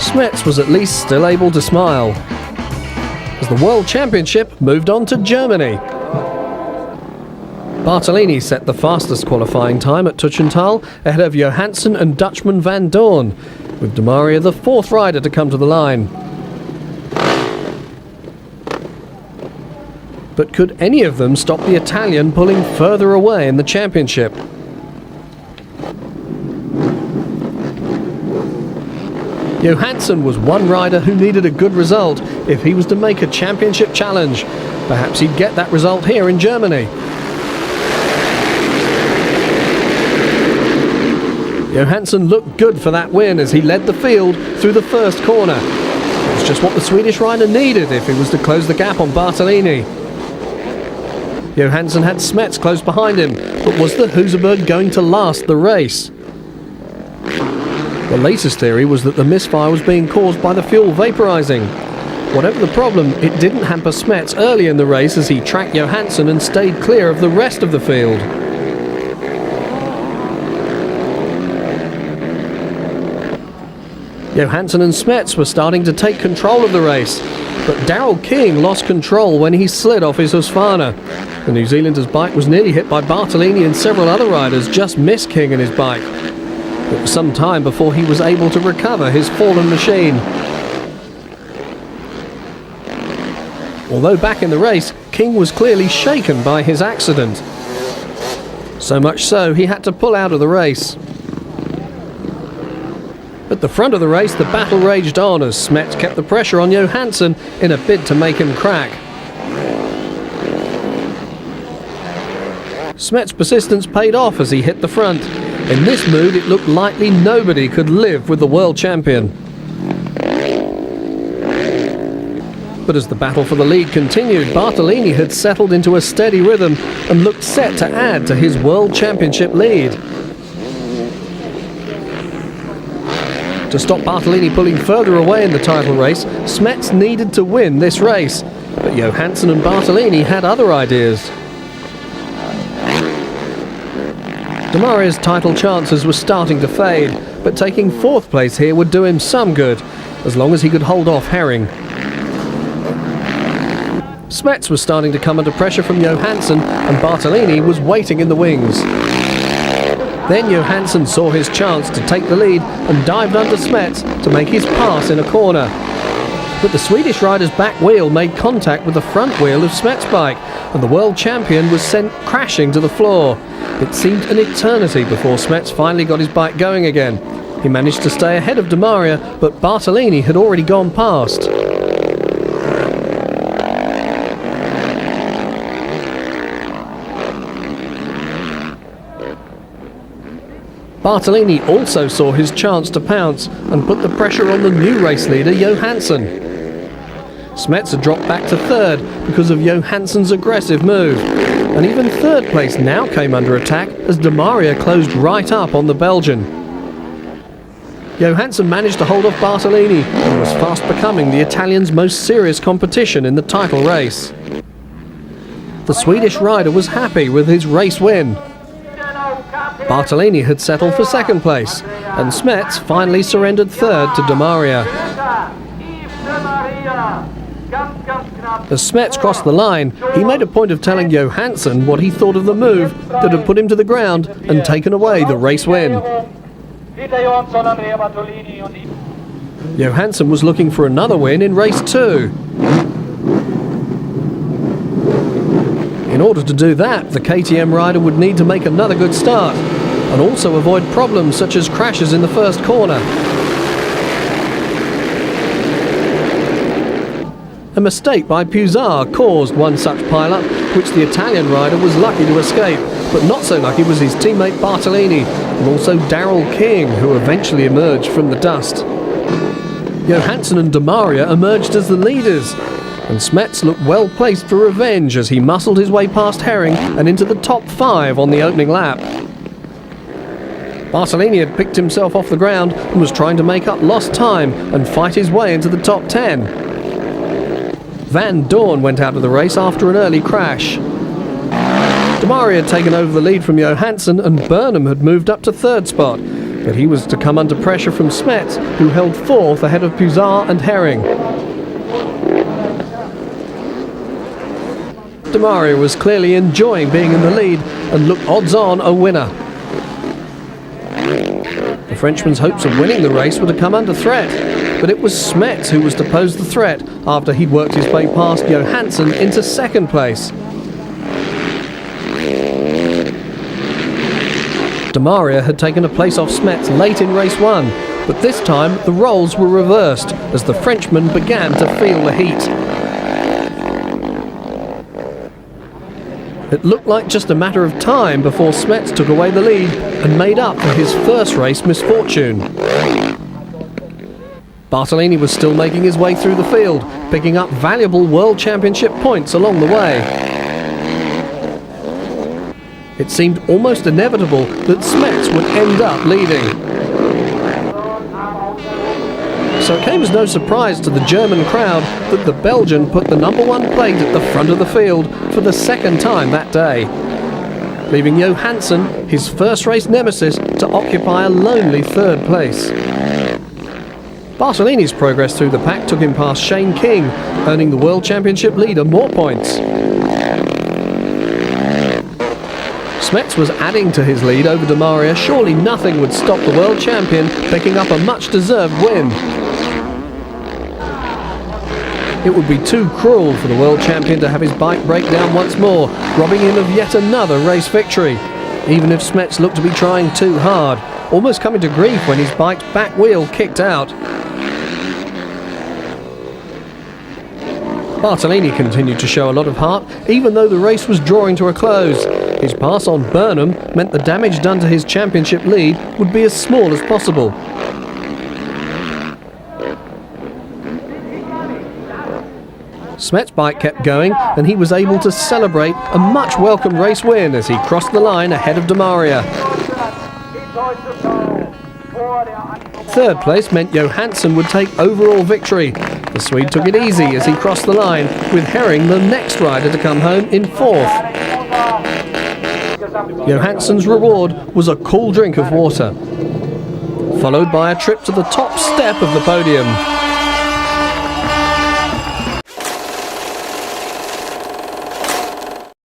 Smets was at least still able to smile, as the World Championship moved on to Germany. Bartolini set the fastest qualifying time at Teutschenthal, ahead of Johansson and Dutchman Van Doorn, with De Maria the fourth rider to come to the line. But could any of them stop the Italian pulling further away in the championship? Johansson was one rider who needed a good result if he was to make a championship challenge. Perhaps he'd get that result here in Germany. Johansson looked good for that win as he led the field through the first corner. It was just what the Swedish rider needed if he was to close the gap on Bartolini. Johansson had Smets close behind him, but was the Husaberg going to last the race? The latest theory was that the misfire was being caused by the fuel vaporizing. Whatever the problem, it didn't hamper Smets early in the race as he tracked Johansson and stayed clear of the rest of the field. Johansson and Smets were starting to take control of the race, but Daryl King lost control when he slid off his Husqvarna. The New Zealander's bike was nearly hit by Bartolini, and several other riders just missed King and his bike. It was some time before he was able to recover his fallen machine. Although back in the race, King was clearly shaken by his accident. So much so, he had to pull out of the race. At the front of the race, the battle raged on as Smets kept the pressure on Johansson in a bid to make him crack. Smets' persistence paid off as he hit the front. In this mood, it looked likely nobody could live with the world champion. But as the battle for the lead continued, Bartolini had settled into a steady rhythm and looked set to add to his world championship lead. To stop Bartolini pulling further away in the title race, Smets needed to win this race, but Johansson and Bartolini had other ideas. De Maria's title chances were starting to fade, but taking fourth place here would do him some good, as long as he could hold off Herring. Smets was starting to come under pressure from Johansson, and Bartolini was waiting in the wings. Then Johansson saw his chance to take the lead and dived under Smets to make his pass in a corner. But the Swedish rider's back wheel made contact with the front wheel of Smets' bike, and the world champion was sent crashing to the floor. It seemed an eternity before Smets finally got his bike going again. He managed to stay ahead of De Maria, but Bartolini had already gone past. Bartolini also saw his chance to pounce and put the pressure on the new race leader Johansson. Smets had dropped back to third because of Johansson's aggressive move, and even third place now came under attack as De Maria closed right up on the Belgian. Johansson managed to hold off Bartolini and was fast becoming the Italian's most serious competition in the title race. The Swedish rider was happy with his race win. Bartolini had settled for second place, and Smets finally surrendered third to De Maria. As Smets crossed the line, he made a point of telling Johansson what he thought of the move that had put him to the ground and taken away the race win. Johansson was looking for another win in race 2. In order to do that, the KTM rider would need to make another good start and also avoid problems such as crashes in the first corner. A mistake by Puzar caused one such pile-up, which the Italian rider was lucky to escape, but not so lucky was his teammate Bartolini and also Daryl King, who eventually emerged from the dust. Johansson and De Maria emerged as the leaders, and Smets looked well placed for revenge as he muscled his way past Herring and into the top 5 on the opening lap. Bartolini had picked himself off the ground and was trying to make up lost time and fight his way into the top 10. Van Doorn went out of the race after an early crash. De Maria had taken over the lead from Johansson, and Burnham had moved up to third spot, But he was to come under pressure from Smets, who held fourth ahead of Puzar and Herring. Demaria was clearly enjoying being in the lead and looked odds-on a winner. The Frenchman's hopes of winning the race were to come under threat, but it was Smets who was to pose the threat after he'd worked his way past Johansson into second place. Demaria had taken a place off Smets late in race 1, but this time the roles were reversed as the Frenchman began to feel the heat. It looked like just a matter of time before Smets took away the lead and made up for his first race misfortune. Bartolini was still making his way through the field, picking up valuable World Championship points along the way. It seemed almost inevitable that Smets would end up leading. So it came as no surprise to the German crowd that the Belgian put the #1 plate at the front of the field for the second time that day, leaving Johansson, his first race nemesis, to occupy a lonely third place. Bartolini's progress through the pack took him past Shane King, earning the World Championship leader more points. Smets was adding to his lead over Demaria. Surely nothing would stop the world champion picking up a much-deserved win. It would be too cruel for the world champion to have his bike break down once more, robbing him of yet another race victory, even if Smets looked to be trying too hard, almost coming to grief when his bike's back wheel kicked out. Bartolini continued to show a lot of heart, even though the race was drawing to a close. His pass on Burnham meant the damage done to his championship lead would be as small as possible. Smets' bike kept going, and he was able to celebrate a much welcome race win as he crossed the line ahead of Demaria. Third place meant Johansson would take overall victory. The Swede took it easy as he crossed the line, with Herring the next rider to come home in fourth. Johansson's reward was a cool drink of water, followed by a trip to the top step of the podium.